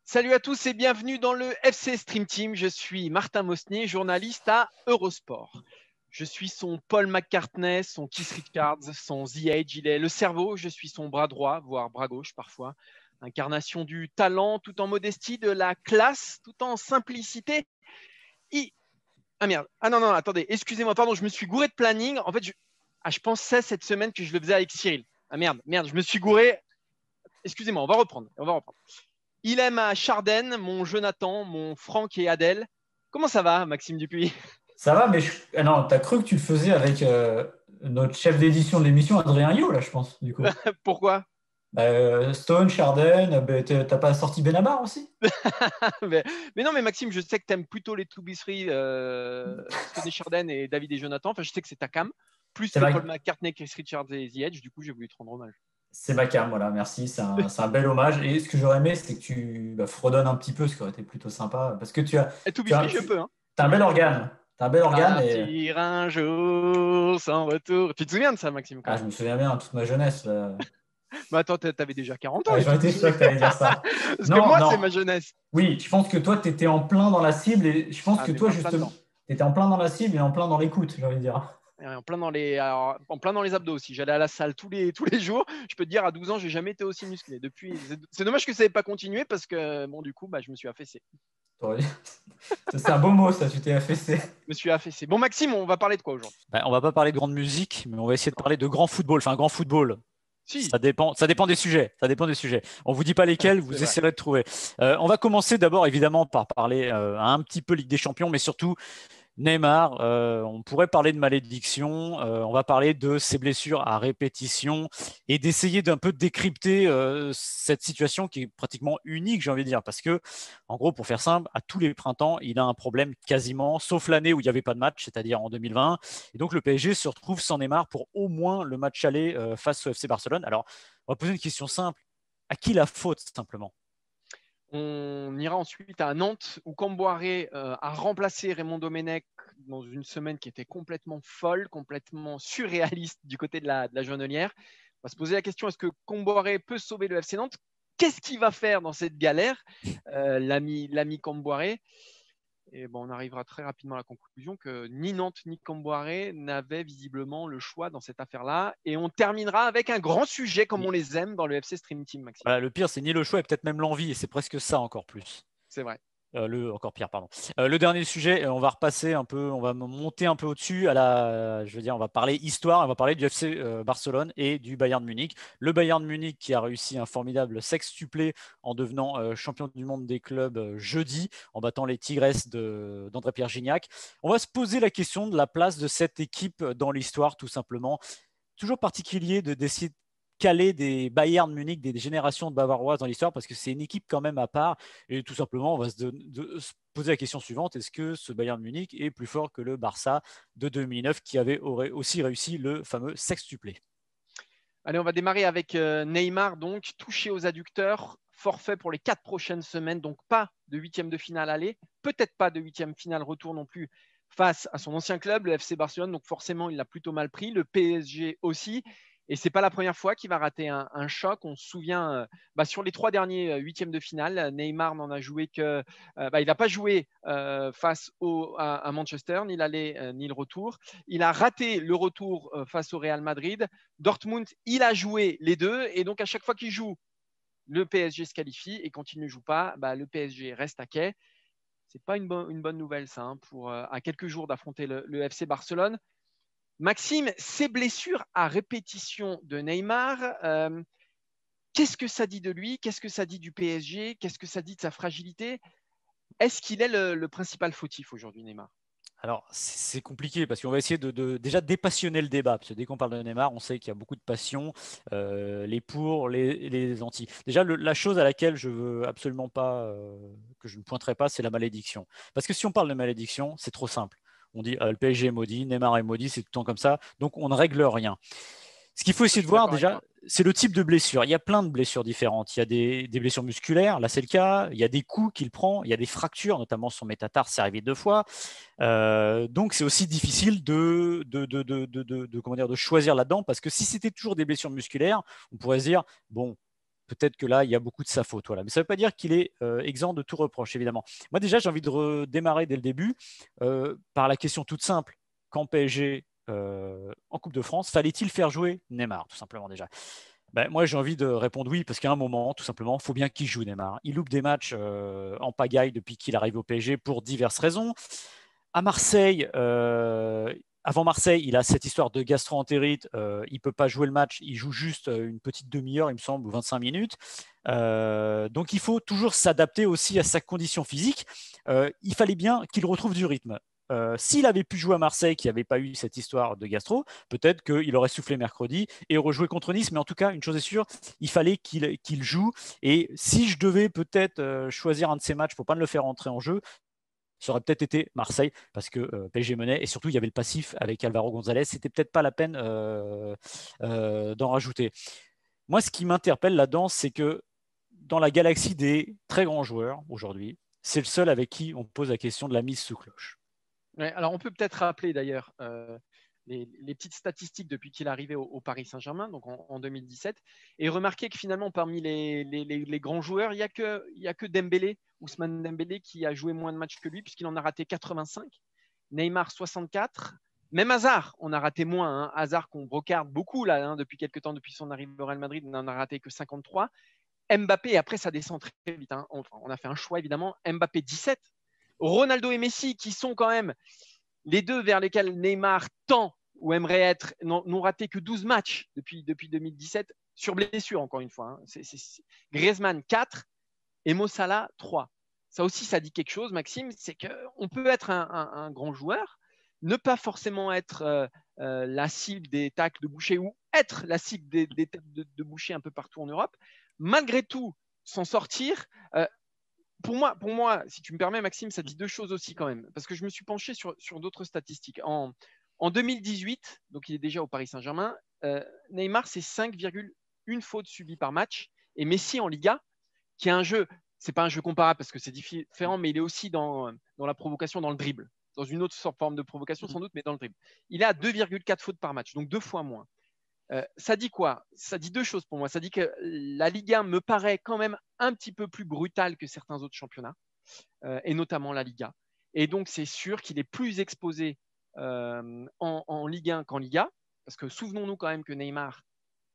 Salut à tous et bienvenue dans le FC Stream Team. Je suis Martin Mosnier, journaliste à Eurosport. Je suis son Paul McCartney, son Keith Richards, son The Edge. Il est le cerveau, je suis son bras droit, voire bras gauche parfois. Incarnation du talent, tout en modestie, de la classe, tout en simplicité. Ah merde, ah non, attendez, excusez-moi, pardon, je me suis gouré de planning. En fait, je pensais cette semaine que je le faisais avec Cyril. Ah merde, je me suis gouré. Excusez-moi, on va reprendre. Il aime à Chardenne, mon Jonathan, mon Franck et Adèle. Comment ça va, Maxime Dupuis? Ça va, mais ah non, t'as cru que tu le faisais avec notre chef d'édition de l'émission, Adrien Yo, là, je pense, du coup. Pourquoi? Stone, Charden, t'as pas sorti Benabar aussi? mais non, mais Maxime, je sais que tu aimes plutôt les To Be Free, Sonny Chardenne et David et Jonathan. Enfin, je sais que c'est ta cam, plus C'est que ma, Paul McCartney, Chris Richards et The Edge. Du coup, j'ai voulu te rendre hommage. c'est ma cam, voilà, merci, c'est un bel hommage. Et ce que j'aurais aimé, c'est que tu fredonnes un petit peu, ce qui aurait été plutôt sympa, parce que Et To Be tu Free, as, je tu peux. Hein. as un bel organe. T'as un bel organe et Partir un jour sans retour. Tu te souviens de ça, Maxime, quand je même? me souviens bien, toute ma jeunesse, là. Mais attends, t'avais déjà 40 ans, les J'en To Be étais sûr Free. que t'allais dire ça. Parce que Non, moi, c'est non, ma jeunesse. oui, je pense que toi, tu étais en plein dans la cible et je pense Ah, que mais toi, moi, plein justement, dedans. tu étais en plein dans la cible et en plein dans l'écoute, j'ai envie de dire. En plein dans les abdos aussi. J'allais à la salle tous les jours. Je peux te dire, à 12 ans, j'ai jamais été aussi musclé. C'est dommage que ça n'ait pas continué parce que, bon, du coup, je me suis affaissé. C'est un beau mot, ça, tu t'es affaissé. Je me suis affaissé. Bon, Maxime, on va parler de quoi aujourd'hui? On va pas parler de grande musique, mais on va essayer de Non. parler de grand football. Enfin, grand football. Si, Ça dépend des sujets. Ça dépend des sujets. On vous dit pas lesquels, c'est vous vrai. essayerez de trouver. On va commencer d'abord évidemment par parler un petit peu Ligue des Champions, mais surtout Neymar, on pourrait parler de malédiction, on va parler de ses blessures à répétition et d'essayer d'un peu décrypter cette situation qui est pratiquement unique, j'ai envie de dire, parce que, en gros, pour faire simple, à tous les printemps, il a un problème quasiment, sauf l'année où il n'y avait pas de match, c'est-à-dire en 2020. Et donc, le PSG se retrouve sans Neymar pour au moins le match aller face au FC Barcelone. Alors, on va poser une question simple. À qui la faute, simplement? On ira ensuite à Nantes où Camboiré a remplacé Raymond Domenech dans une semaine qui était complètement folle, complètement surréaliste du côté de la Jonelière. On va se poser la question, est-ce que Camboiré peut sauver le FC Nantes? Qu'est-ce qu'il va faire dans cette galère, l'ami Camboiré? Et bon, on arrivera très rapidement à la conclusion que ni Nantes ni Camboiré n'avaient visiblement le choix dans cette affaire-là. Et on terminera avec un grand sujet comme on les aime dans le FC Stream Team, Maxime. Voilà, le pire, c'est ni le choix et peut-être même l'envie, et c'est presque ça encore plus. C'est vrai. Encore pire, pardon. Le dernier sujet, on va repasser un peu, on va monter un peu au-dessus je veux dire, on va parler histoire, on va parler du FC Barcelone et du Bayern Munich. Le Bayern Munich qui a réussi un formidable sextuplé en devenant champion du monde des clubs jeudi, en battant les Tigresses d'André-Pierre Gignac. On va se poser la question de la place de cette équipe dans l'histoire, tout simplement. Toujours particulier de d'essayer de caler des Bayern Munich, des générations de Bavaroises dans l'histoire, parce que c'est une équipe quand même à part. Et tout simplement, on va se poser la question suivante, est-ce que ce Bayern Munich est plus fort que le Barça de 2009 qui aurait aussi réussi le fameux sextuplé? Allez, on va démarrer avec Neymar, donc touché aux adducteurs, forfait pour les 4 prochaines semaines, donc pas de huitième de finale aller, peut-être pas de huitième finale retour non plus face à son ancien club, le FC Barcelone, donc forcément il l'a plutôt mal pris, le PSG aussi. Et c'est pas la première fois qu'il va rater un choc. On se souvient, sur les 3 derniers huitièmes de finale, Neymar n'en a joué que, il n'a pas joué face à Manchester, ni l'aller ni le retour. Il a raté le retour face au Real Madrid. Dortmund, il a joué les deux. Et donc, à chaque fois qu'il joue, le PSG se qualifie. Et quand il ne joue pas, le PSG reste à quai. C'est pas une bonne nouvelle, ça, hein, pour à quelques jours d'affronter le FC Barcelone. Maxime, ces blessures à répétition de Neymar, qu'est-ce que ça dit de lui? Qu'est-ce que ça dit du PSG? Qu'est-ce que ça dit de sa fragilité? Est-ce qu'il est le principal fautif aujourd'hui, Neymar? Alors, c'est compliqué parce qu'on va essayer de déjà dépassionner le débat. Parce que dès qu'on parle de Neymar, on sait qu'il y a beaucoup de passion, les pour, les anti. Déjà, la chose à laquelle je veux absolument pas, que je ne pointerai pas, c'est la malédiction. Parce que si on parle de malédiction, c'est trop simple. On dit le PSG est maudit, Neymar est maudit, c'est tout le temps comme ça. Donc, on ne règle rien. Ce qu'il faut Je essayer de suis voir d'accord avec déjà, toi. c'est le type de blessure. Il y a plein de blessures différentes. Il y a des blessures musculaires, là c'est le cas. Il y a des coups qu'il prend. Il y a des fractures, notamment son métatarse, c'est arrivé 2 fois. Donc c'est aussi difficile comment dire, de choisir là-dedans parce que si c'était toujours des blessures musculaires, on pourrait se dire, bon, peut-être que là, il y a beaucoup de sa faute. Voilà. Mais ça ne veut pas dire qu'il est exempt de tout reproche, évidemment. Moi, déjà, j'ai envie de redémarrer dès le début par la question toute simple. Quand PSG en Coupe de France, fallait-il faire jouer Neymar, tout simplement déjà? Moi, j'ai envie de répondre oui, parce qu'à un moment, tout simplement, il faut bien qu'il joue Neymar. Il loupe des matchs en pagaille depuis qu'il arrive au PSG pour diverses raisons. À Marseille, avant Marseille, il a cette histoire de gastro-entérite. Il ne peut pas jouer le match. Il joue juste une petite demi-heure, il me semble, ou 25 minutes. Donc, il faut toujours s'adapter aussi à sa condition physique. Il fallait bien qu'il retrouve du rythme. S'il avait pu jouer à Marseille, qui n'avait pas eu cette histoire de gastro, peut-être qu'il aurait soufflé mercredi et rejoué contre Nice. Mais en tout cas, une chose est sûre, il fallait qu'il joue. Et si je devais peut-être choisir un de ces matchs pour ne pas le faire entrer en jeu, ça aurait peut-être été Marseille, parce que PSG menait, et surtout il y avait le passif avec Alvaro González. C'était peut-être pas la peine d'en rajouter. Moi, ce qui m'interpelle là-dedans, c'est que dans la galaxie des très grands joueurs aujourd'hui, c'est le seul avec qui on pose la question de la mise sous cloche. Ouais, alors, on peut peut-être rappeler d'ailleurs les petites statistiques depuis qu'il est arrivé au Paris Saint-Germain, donc en 2017, et remarquer que finalement, parmi les grands joueurs, il n'y a que Dembélé, Ousmane Dembélé, qui a joué moins de matchs que lui, puisqu'il en a raté 85, Neymar 64, même Hazard, on a raté moins. Hazard qu'on brocarde beaucoup là, depuis quelques temps, depuis son arrivée au Real Madrid, on n'en a raté que 53. Mbappé, après ça descend très vite. On a fait un choix évidemment. Mbappé 17. Ronaldo et Messi, qui sont quand même les deux vers lesquels Neymar tend ou aimerait être, n'ont raté que 12 matchs depuis 2017, sur blessure encore une fois. Griezmann 4 et Mo Salah 3. Ça aussi, ça dit quelque chose, Maxime, c'est qu'on peut être un grand joueur, ne pas forcément être la cible des tacles de Boucher ou être la cible des tacles de Boucher un peu partout en Europe, malgré tout s'en sortir. Pour moi, si tu me permets, Maxime, ça dit deux choses aussi quand même, parce que je me suis penché sur d'autres statistiques. En 2018, donc il est déjà au Paris Saint-Germain, Neymar, c'est 5,1 fautes subies par match, et Messi en Liga, qui est un jeu, c'est pas un jeu comparable parce que c'est différent, mais il est aussi dans la provocation, dans le dribble, dans une autre forme de provocation sans doute, mais dans le dribble. Il est à 2,4 fautes par match, donc 2 fois moins. Ça dit quoi? Ça dit deux choses pour moi. Ça dit que la Ligue 1 me paraît quand même un petit peu plus brutale que certains autres championnats, et notamment la Liga. Et donc, c'est sûr qu'il est plus exposé en Ligue 1 qu'en Liga, parce que souvenons-nous quand même que Neymar,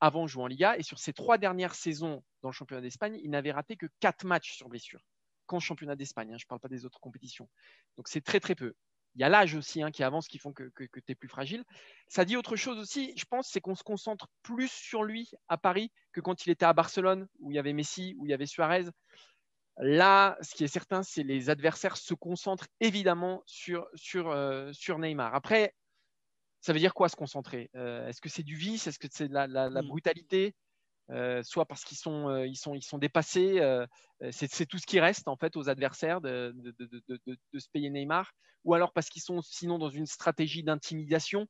avant, jouait en Liga, et sur ses 3 dernières saisons dans le championnat d'Espagne, il n'avait raté que 4 matchs sur blessure, qu'en championnat d'Espagne. Je ne parle pas des autres compétitions. Donc, c'est très, très peu. Il y a l'âge aussi qui avance, qui font que tu es plus fragile. Ça dit autre chose aussi, je pense, c'est qu'on se concentre plus sur lui à Paris que quand il était à Barcelone, où il y avait Messi, où il y avait Suarez. Là, ce qui est certain, c'est que les adversaires se concentrent évidemment sur Neymar. Après, ça veut dire quoi se concentrer? Est-ce que c'est du vice? Est-ce que c'est de la brutalité? Soit parce qu'ils sont dépassés, c'est tout ce qui reste en fait aux adversaires de se payer Neymar, ou alors parce qu'ils sont sinon dans une stratégie d'intimidation.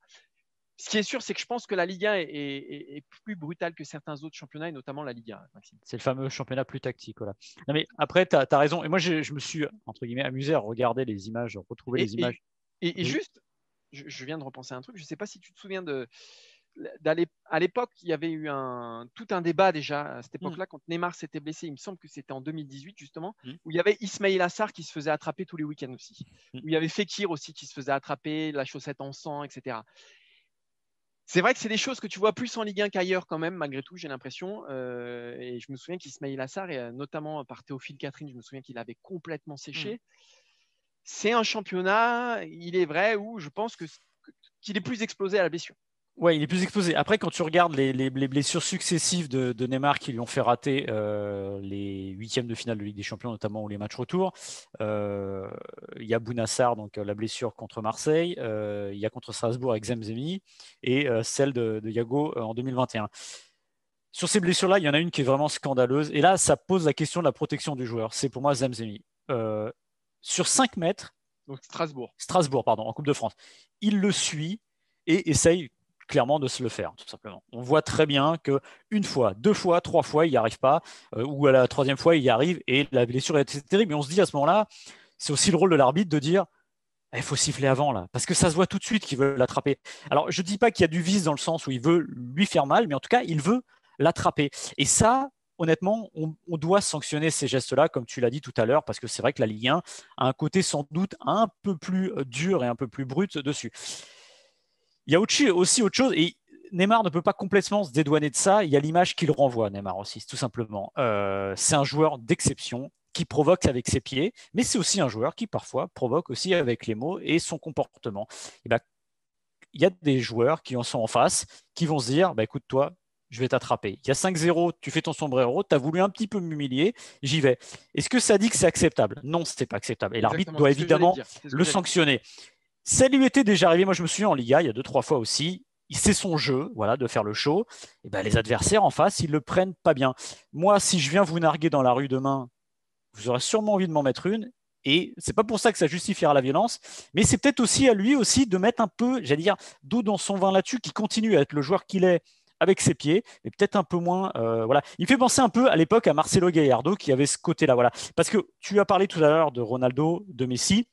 Ce qui est sûr, c'est que je pense que la Ligue 1 est plus brutale que certains autres championnats, et notamment la Ligue 1. Maxime. C'est le fameux championnat plus tactique. Voilà. Non, mais après, tu as raison. Et moi, je me suis, entre guillemets, amusé à regarder les images, à retrouver les images. Et juste, je viens de repenser à un truc. Je ne sais pas si tu te souviens à l'époque, il y avait eu tout un débat déjà à cette époque-là, quand Neymar s'était blessé. Il me semble que c'était en 2018 justement, où il y avait Ismaïla Sarr qui se faisait attraper tous les week-ends aussi, où il y avait Fekir aussi qui se faisait attraper, la chaussette en sang, etc. C'est vrai que c'est des choses que tu vois plus en Ligue 1 qu'ailleurs quand même, malgré tout, j'ai l'impression. Et je me souviens qu'Ismaïla Sarr, et notamment par Théophile Catherine, je me souviens qu'il avait complètement séché. C'est un championnat, il est vrai, où je pense qu'il est plus explosé à la blessure. Ouais, il est plus exposé. Après, quand tu regardes les blessures successives de Neymar qui lui ont fait rater les huitièmes de finale de Ligue des Champions, notamment, ou les matchs retour, il y a Bounassar, donc la blessure contre Marseille, il y a contre Strasbourg avec Zemzemi, et celle de Yago en 2021. Sur ces blessures-là, il y en a une qui est vraiment scandaleuse. Et là, ça pose la question de la protection du joueur. C'est pour moi Zemzemi. Sur 5 mètres, donc Strasbourg, en Coupe de France, il le suit et essaye clairement de se le faire, tout simplement. On voit très bien qu'une fois, 2 fois, 3 fois, il n'y arrive pas, ou à la 3e fois, il y arrive, et la blessure est terrible. Mais on se dit à ce moment-là, c'est aussi le rôle de l'arbitre de dire il faut siffler avant, là, parce que ça se voit tout de suite qu'il veut l'attraper. Alors, je ne dis pas qu'il y a du vice dans le sens où il veut lui faire mal, mais en tout cas, il veut l'attraper. Et ça, honnêtement, on doit sanctionner ces gestes-là, comme tu l'as dit tout à l'heure, parce que c'est vrai que la Ligue 1 a un côté sans doute un peu plus dur et un peu plus brut dessus. Il y a aussi autre chose, et Neymar ne peut pas complètement se dédouaner de ça. Il y a l'image qu'il renvoie, Neymar aussi, tout simplement. C'est un joueur d'exception qui provoque avec ses pieds, mais c'est aussi un joueur qui parfois provoque aussi avec les mots et son comportement. Et ben, il y a des joueurs qui en sont en face, qui vont se dire, écoute, toi, je vais t'attraper. Il y a 5-0, tu fais ton sombrero, tu as voulu un petit peu m'humilier, j'y vais. Est-ce que ça dit que c'est acceptable? Non, ce n'est pas acceptable. Et l'arbitre doit évidemment le sanctionner. Ça lui était déjà arrivé, moi je me souviens en Liga, il y a 2-3 fois aussi, c'est son jeu, voilà, de faire le show. Et ben, les adversaires en face, ils le prennent pas bien. Moi, si je viens vous narguer dans la rue demain, vous aurez sûrement envie de m'en mettre une. Et c'est pas pour ça que ça justifiera la violence, mais c'est peut-être aussi à lui aussi de mettre un peu, j'allais dire, d'eau dans son vin là-dessus, qui continue à être le joueur qu'il est avec ses pieds, mais peut-être un peu moins. Voilà. Il me fait penser un peu à l'époque à Marcelo Gallardo qui avait ce côté-là. Voilà. Parce que tu as parlé tout à l'heure de Ronaldo, de Messi.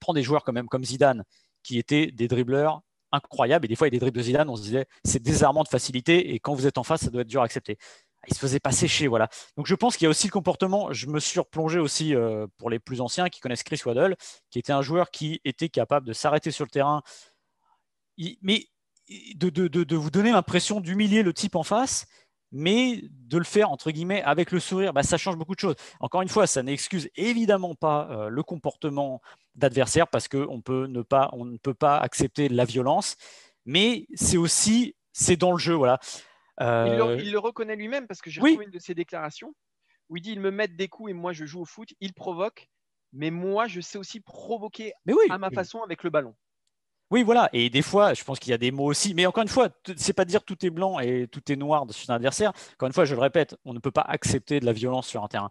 Prends des joueurs quand même comme Zidane, qui étaient des dribbleurs incroyables. Et des fois, il y a des dribbles de Zidane, on se disait, c'est désarmant de facilité. Et quand vous êtes en face, ça doit être dur à accepter. Il se faisait pas sécher, voilà. Donc je pense qu'il y a aussi le comportement. Je me suis replongé aussi pour les plus anciens qui connaissent Chris Waddle, qui était un joueur qui était capable de s'arrêter sur le terrain, mais de vous donner l'impression d'humilier le type en face, mais de le faire entre guillemets avec le sourire. Ça change beaucoup de choses. Encore une fois, ça n'excuse évidemment pas le comportement d'adversaire, parce qu'on ne peut pas accepter la violence, mais c'est dans le jeu, voilà. Il le reconnaît lui-même, parce que j'ai retrouvé une de ses déclarations où il dit, ils me mettent des coups et moi je joue au foot, ils provoquent, mais moi je sais aussi provoquer à ma façon avec le ballon. Oui, voilà. Et des fois, je pense qu'il y a des mots aussi. Mais encore une fois, c'est pas de dire tout est blanc et tout est noir sur un adversaire. Encore une fois, je le répète, on ne peut pas accepter de la violence sur un terrain.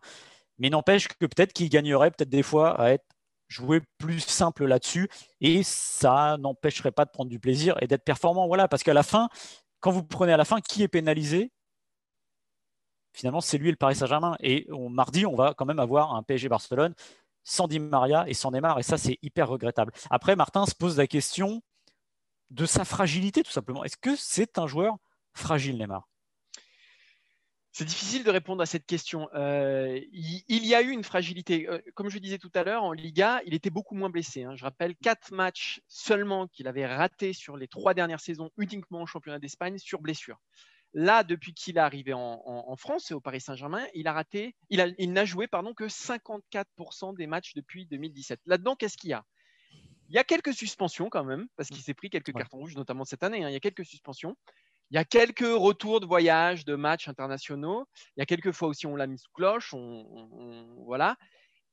Mais n'empêche que peut-être qu'il gagnerait peut-être des fois à être joué plus simple là-dessus. Et ça n'empêcherait pas de prendre du plaisir et d'être performant. Voilà. Parce qu'à la fin, quand vous prenez à la fin, qui est pénalisé? Finalement, c'est lui et le Paris Saint-Germain. Et mardi, on va quand même avoir un PSG Barcelone sans Di Maria et sans Neymar, et ça, c'est hyper regrettable. Après, Martin se pose la question de sa fragilité, tout simplement. Est-ce que c'est un joueur fragile, Neymar? C'est difficile de répondre à cette question. Il y a eu une fragilité. Comme je disais tout à l'heure, en Liga, il était beaucoup moins blessé. Je rappelle 4 matchs seulement qu'il avait ratés sur les 3 dernières saisons, uniquement au championnat d'Espagne, sur blessure. Là, depuis qu'il est arrivé en France et au Paris Saint-Germain, il n'a joué que 54% des matchs depuis 2017. Là-dedans, qu'est-ce qu'il y a? Il y a quelques suspensions quand même, parce qu'il s'est pris quelques cartons rouges, notamment cette année. Il y a quelques suspensions. Il y a quelques retours de voyage, de matchs internationaux. Il y a quelques fois aussi, on l'a mis sous cloche. Voilà.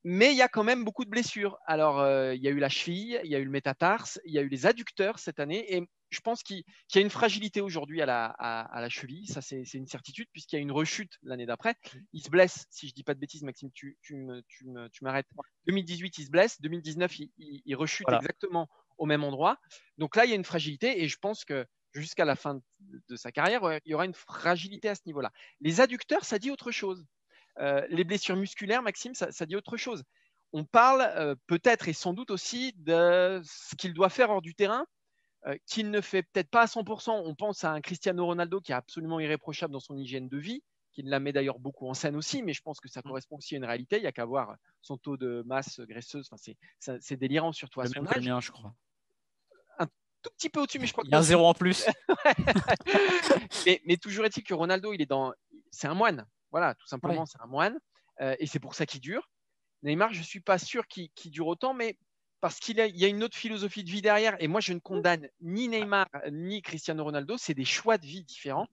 Mais il y a quand même beaucoup de blessures. Alors, il y a eu la cheville, il y a eu le métatarse, il y a eu les adducteurs cette année. Et je pense qu'il y a une fragilité aujourd'hui à la cheville. Ça, c'est une certitude, puisqu'il y a une rechute l'année d'après. Il se blesse, si je ne dis pas de bêtises, Maxime, tu m'arrêtes. 2018, il se blesse. 2019, il rechute exactement au même endroit. Donc là, il y a une fragilité. Et je pense que jusqu'à la fin de sa carrière, il y aura une fragilité à ce niveau-là. Les adducteurs, ça dit autre chose. Les blessures musculaires, Maxime, ça dit autre chose. On parle peut-être et sans doute aussi de ce qu'il doit faire hors du terrain, qu'il ne fait peut-être pas à 100%. On pense à un Cristiano Ronaldo qui est absolument irréprochable dans son hygiène de vie, qui la met d'ailleurs beaucoup en scène aussi, mais je pense que ça correspond aussi à une réalité. Il n'y a qu'à voir son taux de masse graisseuse. C'est délirant, surtout à son âge. Le mien, je crois. Un tout petit peu au-dessus, mais je crois qu'il y a un 0 en plus. mais toujours est-il que Ronaldo, c'est un moine. Voilà, tout simplement, c'est un moine. Et c'est pour ça qu'il dure. Neymar, je ne suis pas sûr qu'il dure autant, mais parce qu'il y a une autre philosophie de vie derrière. Et moi, je ne condamne ni Neymar ni Cristiano Ronaldo. C'est des choix de vie différents.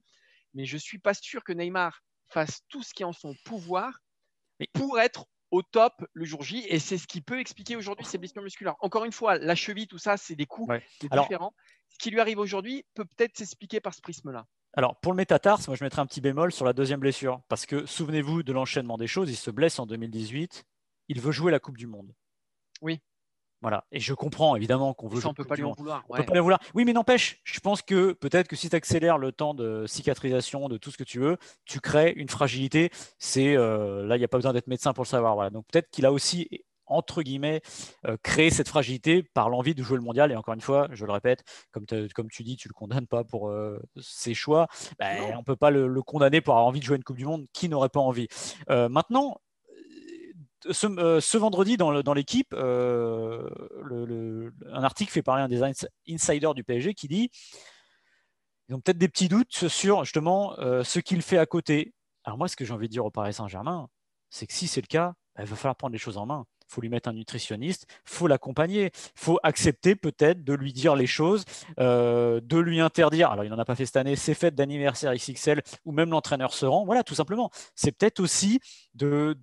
Mais je ne suis pas sûr que Neymar fasse tout ce qui est en son pouvoir pour être au top le jour J. Et c'est ce qui peut expliquer aujourd'hui ses blessures musculaires. Encore une fois, la cheville, tout ça, c'est des coups différents. Ce qui lui arrive aujourd'hui peut peut-être s'expliquer par ce prisme-là. Alors, pour le métatarse, moi, je mettrais un petit bémol sur la deuxième blessure. Parce que, souvenez-vous de l'enchaînement des choses, il se blesse en 2018. Il veut jouer la Coupe du Monde. Oui. Voilà. Et je comprends, évidemment, qu'on veut jouer on ne peut pas lui en vouloir. On peut pas lui en vouloir. Oui, mais n'empêche, je pense que peut-être que si tu accélères le temps de cicatrisation, de tout ce que tu veux, tu crées une fragilité. Là, il n'y a pas besoin d'être médecin pour le savoir. Voilà. Donc, peut-être qu'il a aussi entre guillemets, créer cette fragilité par l'envie de jouer le mondial. Et encore une fois, je le répète, comme tu dis, tu le condamnes pas pour ses choix. On ne peut pas le condamner pour avoir envie de jouer une Coupe du Monde. Qui n'aurait pas envie? Maintenant, ce vendredi, dans l'équipe, un article fait parler un des insiders du PSG qui dit ils ont peut-être des petits doutes sur justement ce qu'il fait à côté. Alors moi, ce que j'ai envie de dire au Paris Saint-Germain, c'est que si c'est le cas, il va falloir prendre les choses en main. Il faut lui mettre un nutritionniste, il faut l'accompagner, il faut accepter peut-être de lui dire les choses, de lui interdire. Alors il n'en a pas fait cette année, ses fêtes d'anniversaire XXL ou même l'entraîneur se rend. Voilà, tout simplement. C'est peut-être aussi de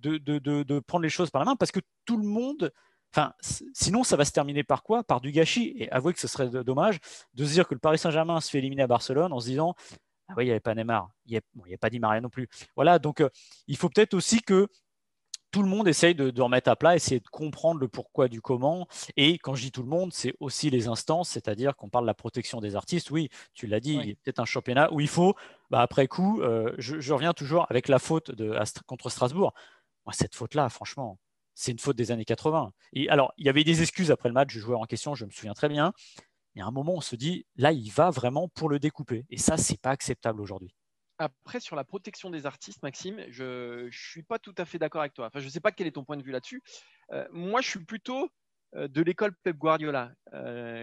prendre les choses par la main parce que tout le monde. Enfin, sinon, ça va se terminer par quoi? Par du gâchis. Et avouez que ce serait dommage de se dire que le Paris Saint-Germain se fait éliminer à Barcelone en se disant ah oui, il n'y avait pas Neymar, il n'y a pas Di Maria non plus. Voilà, donc il faut peut-être aussi que tout le monde essaye de remettre à plat, essayer de comprendre le pourquoi du comment. Et quand je dis tout le monde, c'est aussi les instances, c'est-à-dire qu'on parle de la protection des artistes. Oui, tu l'as dit, il y a peut-être un championnat où il faut, après coup, je reviens toujours avec la faute contre Strasbourg. Moi, cette faute-là, franchement, c'est une faute des années 80. Et alors, il y avait des excuses après le match du joueur en question, je me souviens très bien. Il y a un moment, on se dit, là, il va vraiment pour le découper. Et ça, c'est pas acceptable aujourd'hui. Après, sur la protection des artistes, Maxime, je ne suis pas tout à fait d'accord avec toi. Enfin, je ne sais pas quel est ton point de vue là-dessus. Moi, je suis plutôt de l'école Pep Guardiola.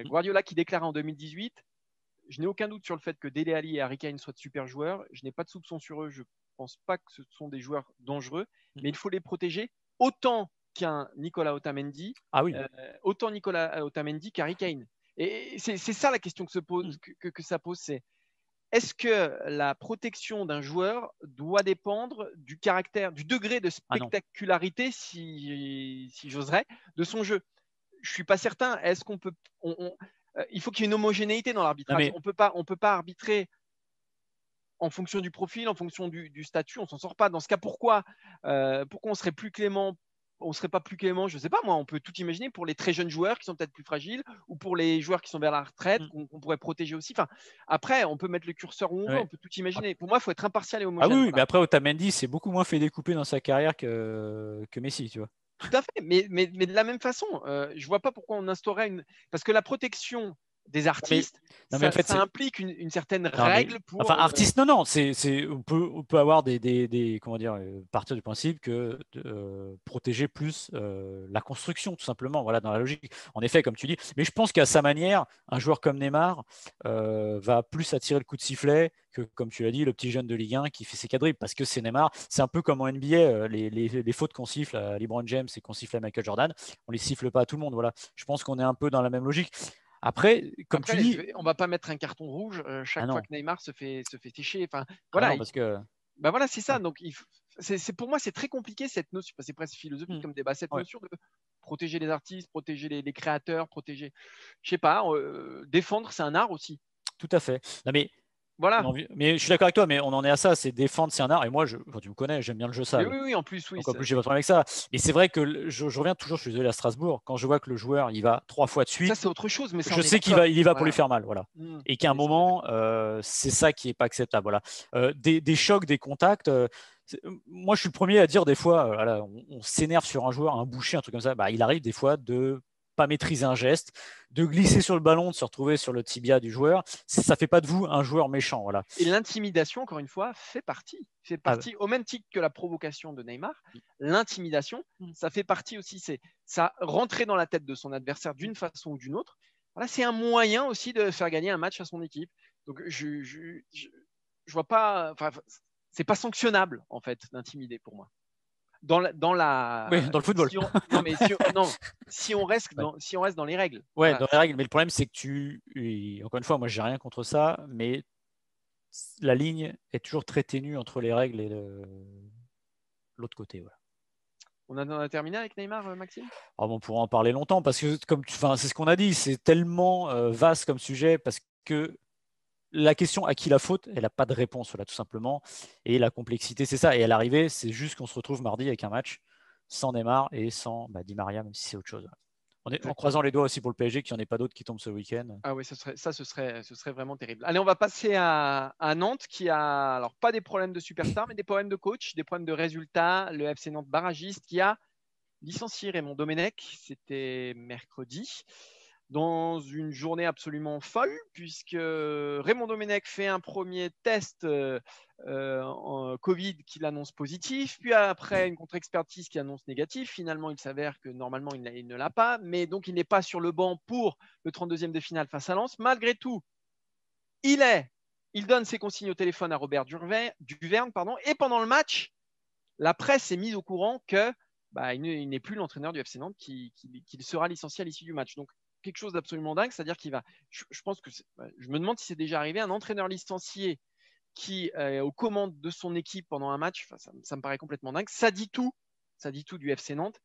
Guardiola qui déclare en 2018 « Je n'ai aucun doute sur le fait que Dele Alli et Harry Kane soient de super joueurs. Je n'ai pas de soupçon sur eux. Je ne pense pas que ce sont des joueurs dangereux. Mais il faut les protéger autant qu'un Nicolas Otamendi, autant Nicolas Otamendi qu'Harry Kane. » Et c'est ça la question que ça pose, c'est est-ce que la protection d'un joueur doit dépendre du caractère, du degré de spectacularité, si j'oserais, de son jeu? Je ne suis pas certain. Est-ce qu'on peut, il faut qu'il y ait une homogénéité dans l'arbitrage. On peut pas arbitrer en fonction du profil, en fonction du statut. On ne s'en sort pas. Dans ce cas, pourquoi on serait plus clément? On ne serait pas plus clément, je ne sais pas moi, on peut tout imaginer pour les très jeunes joueurs qui sont peut-être plus fragiles ou pour les joueurs qui sont vers la retraite qu'on pourrait protéger aussi. Enfin, après, on peut mettre le curseur où on veut, on peut tout imaginer. Pour moi, il faut être impartial et homogène. Ah oui, mais après, Otamendi s'est beaucoup moins fait découper dans sa carrière que Messi, tu vois. Tout à fait, mais de la même façon, je ne vois pas pourquoi on instaurerait une… Parce que la protection des artistes, ça implique une certaine règle pour… Enfin, artiste, non. On peut avoir comment dire, partir du principe que protéger plus la construction, tout simplement, voilà, dans la logique. En effet, comme tu dis, mais je pense qu'à sa manière, un joueur comme Neymar va plus attirer le coup de sifflet que, comme tu l'as dit, le petit jeune de Ligue 1 qui fait ses quadruples, parce que c'est Neymar. C'est un peu comme en NBA, les fautes qu'on siffle à LeBron James et qu'on siffle à Michael Jordan, on les siffle pas à tout le monde. Voilà. Je pense qu'on est un peu dans la même logique. Après, comme tu dis, on va pas mettre un carton rouge chaque fois que Neymar se fait sécher. Enfin, voilà. Parce que… voilà, c'est ça. Donc, pour moi, c'est très compliqué cette notion. C'est presque philosophique comme débat. Cette notion de protéger les artistes, protéger les créateurs, protéger, je sais pas, défendre, c'est un art aussi. Tout à fait. Non, mais voilà. Mais je suis d'accord avec toi, mais on en est à ça. C'est défendre, c'est un art. Et moi, tu me connais, j'aime bien le jeu sale. Oui, en plus, oui. Donc, en plus, j'ai pas de problème avec ça. Et c'est vrai que je reviens toujours, je suis désolé, à Strasbourg. Quand je vois que le joueur, il va 3 fois de suite. Ça, c'est autre chose. Mais je sais qu'il y va pour lui faire mal. Voilà. Et qu'à un moment, c'est ça qui n'est pas acceptable. Voilà. Des chocs, des contacts. Moi, je suis le premier à dire des fois, voilà, on s'énerve sur un joueur, un boucher, un truc comme ça. Il arrive des fois de pas maîtriser un geste, de glisser sur le ballon, de se retrouver sur le tibia du joueur. Ça fait pas de vous un joueur méchant. Voilà. Et l'intimidation, encore une fois, fait partie. Au même titre que la provocation de Neymar, l'intimidation, ça fait partie aussi. C'est ça rentrer dans la tête de son adversaire d'une façon ou d'une autre. Voilà, c'est un moyen aussi de faire gagner un match à son équipe. Donc, je vois pas. Enfin, c'est pas sanctionnable en fait d'intimider pour moi. Dans le football. Si on reste dans les règles. Ouais, voilà. Dans les règles. Mais le problème, c'est que encore une fois, moi, j'ai rien contre ça, mais la ligne est toujours très ténue entre les règles et l'autre côté. Voilà. On a terminé avec Neymar, Maxime ? On pourra en parler longtemps parce que, c'est ce qu'on a dit, c'est tellement vaste comme sujet parce que la question à qui la faute, elle n'a pas de réponse, là, tout simplement. Et la complexité, c'est ça. Et à l'arrivée, c'est juste qu'on se retrouve mardi avec un match sans Neymar et sans Di Maria, même si c'est autre chose. En croisant les doigts aussi pour le PSG, qu'il n'y en ait pas d'autres qui tombent ce week-end. Ah oui, ce serait vraiment terrible. Allez, on va passer à Nantes qui a, alors pas des problèmes de superstar, mais des problèmes de coach, des problèmes de résultats. Le FC Nantes barragiste qui a licencié Raymond Domenech, c'était mercredi, dans une journée absolument folle, puisque Raymond Domenech fait un premier test en Covid qu'il annonce positif, puis après une contre-expertise qui annonce négatif. Finalement, il s'avère que normalement, il ne l'a pas, mais donc il n'est pas sur le banc pour le 32e de finale face à Lens. Malgré tout, il donne ses consignes au téléphone à Robert Duverne, et pendant le match, la presse est mise au courant que il n'est plus l'entraîneur du FC Nantes, qu'il sera licencié à l'issue du match. Donc, quelque chose d'absolument dingue, c'est-à-dire qu'il va. Je pense que je me demande si c'est déjà arrivé, un entraîneur licencié qui est aux commandes de son équipe pendant un match. Ça me paraît complètement dingue. Ça dit tout du FC Nantes.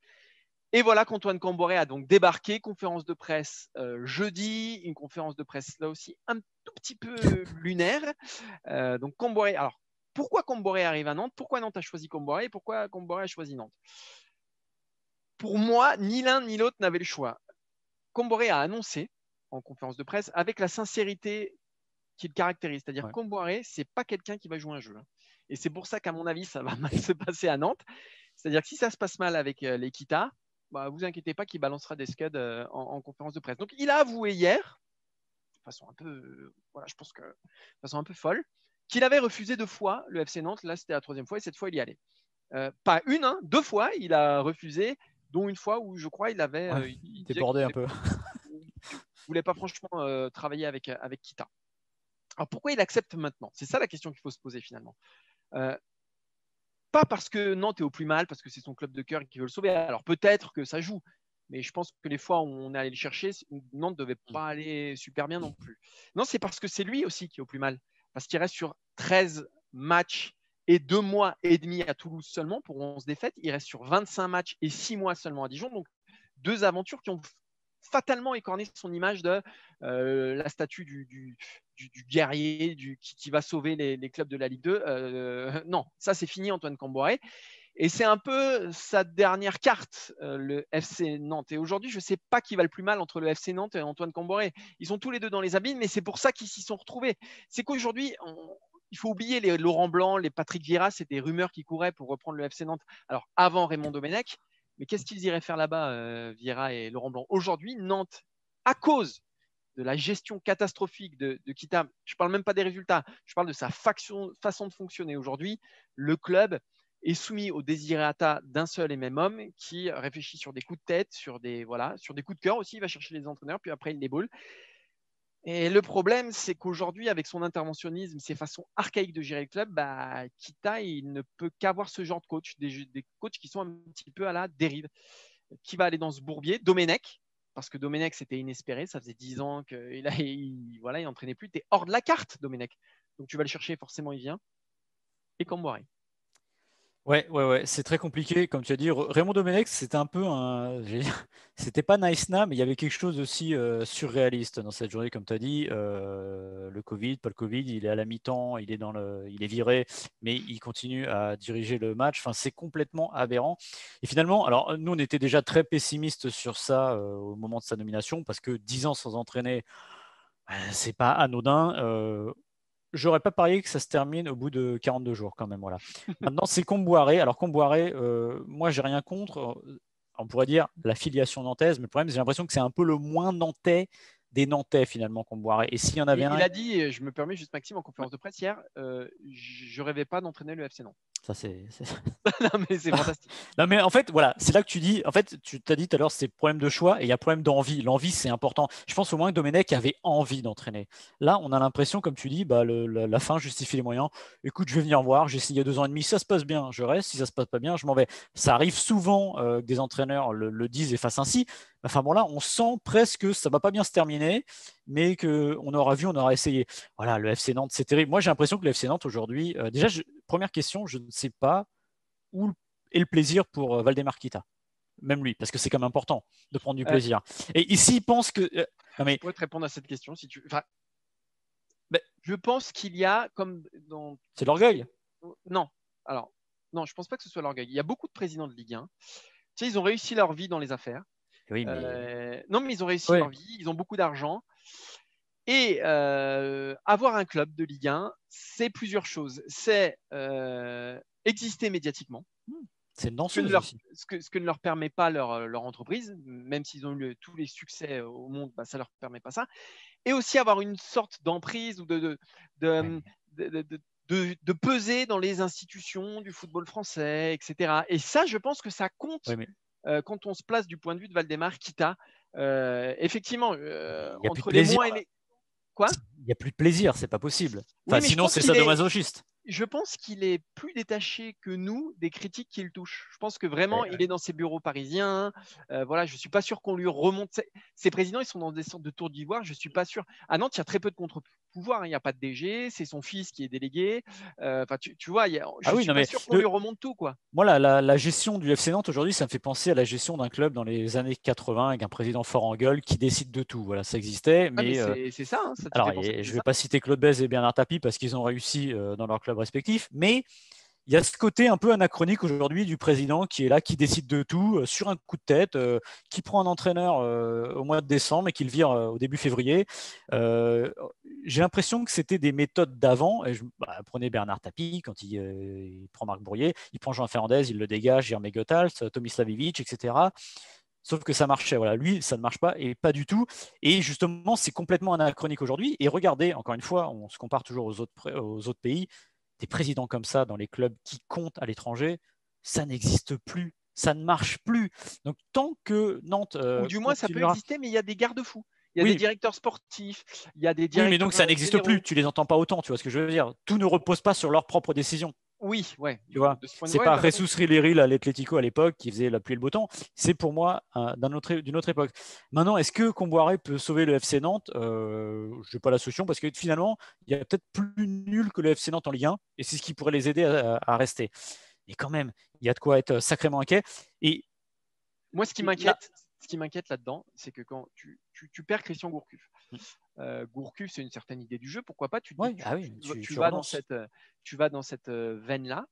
Et voilà qu'Antoine Camboré a donc débarqué, conférence de presse jeudi, une conférence de presse là aussi un tout petit peu lunaire. Donc Camboré, alors pourquoi Camboré arrive à Nantes? Pourquoi Nantes a choisi Camboré et pourquoi Camboré a choisi Nantes? Pour moi, ni l'un ni l'autre n'avait le choix. Camboré a annoncé en conférence de presse avec la sincérité qui le caractérise. C'est-à-dire que Camboré, c'est pas quelqu'un qui va jouer un jeu. Et c'est pour ça qu'à mon avis, ça va mal se passer à Nantes. C'est-à-dire que si ça se passe mal avec l'Equita, vous inquiétez pas qu'il balancera des scuds en conférence de presse. Donc il a avoué hier, de façon un peu, je pense que de façon un peu folle, qu'il avait refusé 2 fois le FC Nantes. Là, c'était la 3e fois et cette fois, il y allait. Pas une, 2 fois, il a refusé, dont une fois où je crois il avait débordé un peu. Il voulait pas franchement travailler avec Kita. Alors pourquoi il accepte maintenant? C'est ça la question qu'il faut se poser finalement. Pas parce que Nantes est au plus mal, parce que c'est son club de cœur qui veut le sauver. Alors peut-être que ça joue, mais je pense que les fois où on est allé le chercher, Nantes ne devait pas aller super bien non plus. Non, c'est parce que c'est lui aussi qui est au plus mal, parce qu'il reste sur 13 matchs et 2 mois et demi à Toulouse seulement pour 11 défaites. Il reste sur 25 matchs et 6 mois seulement à Dijon. Donc 2 aventures qui ont fatalement écorné son image de la statue du guerrier qui va sauver les clubs de la Ligue 2. Non, ça c'est fini, Antoine Camboré. Et c'est un peu sa dernière carte, le FC Nantes. Et aujourd'hui, je ne sais pas qui va le plus mal entre le FC Nantes et Antoine Camboré. Ils sont tous les deux dans les abîmes, mais c'est pour ça qu'ils s'y sont retrouvés. C'est qu'aujourd'hui, il faut oublier les Laurent Blanc, les Patrick Vieira, c'est des rumeurs qui couraient pour reprendre le FC Nantes. Alors, avant Raymond Domenech, mais qu'est-ce qu'ils iraient faire là-bas, Vieira et Laurent Blanc? Aujourd'hui, Nantes, à cause de la gestion catastrophique de Kita, je ne parle même pas des résultats, je parle de sa façon de fonctionner aujourd'hui, le club est soumis au desiderata d'un seul et même homme qui réfléchit sur des coups de tête, sur des coups de cœur aussi, il va chercher les entraîneurs, puis après il déboule. Et le problème, c'est qu'aujourd'hui, avec son interventionnisme, ses façons archaïques de gérer le club, Kita, il ne peut qu'avoir ce genre de coach, des coachs qui sont un petit peu à la dérive. Qui va aller dans ce bourbier? Domenech, parce que Domenech, c'était inespéré. Ça faisait 10 ans qu'il n'entraînait plus. Tu es hors de la carte, Domenech. Donc tu vas le chercher, forcément, il vient. Et Camboré. Ouais, c'est très compliqué. Comme tu as dit, Raymond Domenech, c'était un peu c'était pas nice na, mais il y avait quelque chose aussi surréaliste dans cette journée, comme tu as dit. Le Covid, pas le Covid, il est à la mi-temps, il est viré, mais il continue à diriger le match. Enfin, c'est complètement aberrant. Et finalement, alors nous, on était déjà très pessimistes sur ça au moment de sa nomination, parce que 10 ans sans entraîner, c'est pas anodin. J'aurais pas parié que ça se termine au bout de 42 jours quand même. Voilà. Maintenant, c'est Comboiré. Alors Comboiré, moi, j'ai rien contre. On pourrait dire la filiation nantaise, mais le problème, j'ai l'impression que c'est un peu le moins nantais des Nantais finalement, Comboiré. Et s'il y en avait un. Il a dit, je me permets juste Maxime, en conférence de presse hier, je rêvais pas d'entraîner le FC Nantes. Ça, c'est... Non, mais c'est fantastique. Non, mais en fait, voilà, c'est là que tu dis, en fait, tu t'as dit tout à l'heure, c'est problème de choix et il y a problème d'envie. L'envie, c'est important. Je pense au moins que Domenech avait envie d'entraîner. Là, on a l'impression, comme tu dis, la fin justifie les moyens. Écoute, je vais venir voir, j'ai essayé il y a 2 ans et demi, ça se passe bien, je reste. Si ça se passe pas bien, je m'en vais. Ça arrive souvent que des entraîneurs le disent et fassent ainsi. Enfin bon, là, on sent presque que ça va pas bien se terminer, mais qu'on aura vu, on aura essayé. Voilà, le FC Nantes, c'est terrible. Moi, j'ai l'impression que le FC Nantes aujourd'hui, déjà, première question, je ne sais pas où est le plaisir pour Valdemar Kita. Même lui, parce que c'est quand même important de prendre du plaisir. Et ici, il pense que. Non, mais... Je pourrais te répondre à cette question si tu. Enfin, je pense qu'il y a comme dans. C'est l'orgueil. Non. Alors, non, je pense pas que ce soit l'orgueil. Il y a beaucoup de présidents de Ligue 1. Tu sais, ils ont réussi leur vie dans les affaires. Oui, mais... Non, mais ils ont réussi leur vie. Ils ont beaucoup d'argent. Et avoir un club de Ligue 1, c'est plusieurs choses. C'est exister médiatiquement. C'est une ce que, ne danseuse leur, aussi. ce que ne leur permet pas leur entreprise, même s'ils ont eu tous les succès au monde, ça ne leur permet pas ça. Et aussi avoir une sorte d'emprise ou de, de peser dans les institutions du football français, etc. Et ça, je pense que ça compte quand on se place du point de vue de Valdemar Kita. Effectivement, entre les moins et les… Quoi ? Il n'y a plus de plaisir, c'est pas possible. Oui, mais sinon, c'est sadomasochiste. Je pense qu'il est plus détaché que nous des critiques qui le touchent. Je pense que vraiment, il est dans ses bureaux parisiens. Voilà, je ne suis pas sûr qu'on lui remonte. Ces présidents, ils sont dans des sortes de tours d'ivoire. Je ne suis pas sûr. À Nantes, il y a très peu de contre-pouvoir. Il n'y a pas de DG. C'est son fils qui est délégué. Tu vois, je ne suis pas sûr qu'on lui remonte tout, quoi. Moi, la gestion du FC Nantes aujourd'hui, ça me fait penser à la gestion d'un club dans les années 80 avec un président fort en gueule qui décide de tout. Voilà, ça existait. Mais c'est ça. Ça alors, je ne vais pas citer Claude Bèze et Bernard Tapie parce qu'ils ont réussi dans leur club respectif. Mais il y a ce côté un peu anachronique aujourd'hui du président qui est là, qui décide de tout sur un coup de tête, qui prend un entraîneur au mois de décembre et qui le vire au début février. J'ai l'impression que c'était des méthodes d'avant. Prenez Bernard Tapie quand il prend Marc Bourrier, il prend Jean Fernandez, il le dégage, Jeremy Goethals, Tomislav Ivic, etc. Sauf que ça marchait. Voilà, lui, ça ne marche pas et pas du tout. Et justement, c'est complètement anachronique aujourd'hui. Et regardez, encore une fois, on se compare toujours aux autres pays. Des présidents comme ça dans les clubs qui comptent à l'étranger, ça n'existe plus. Ça ne marche plus. Donc, tant que Nantes. Ou du moins, ça peut exister, mais il y a des garde-fous. Il y a des directeurs sportifs, il y a des directeurs. Oui, mais donc ça n'existe plus. Tu les entends pas autant, tu vois ce que je veux dire. Tout ne repose pas sur leurs propres décisions. Oui, ouais. Tu vois, c'est pas Jesus Rileri à l'Atlético à l'époque qui faisait la pluie et le beau temps. C'est pour moi d'une autre époque. Maintenant, est-ce que Comboiré peut sauver le FC Nantes ? Je n'ai pas la solution parce que finalement, il y a peut-être plus nul que le FC Nantes en Ligue 1 et c'est ce qui pourrait les aider à rester. Mais quand même, il y a de quoi être sacrément inquiet. Et moi, ce qui m'inquiète là-dedans, c'est que quand tu perds Christian Gourcuff. Gourcuff, c'est une certaine idée du jeu. Pourquoi pas ? Tu vas dans cette veine-là.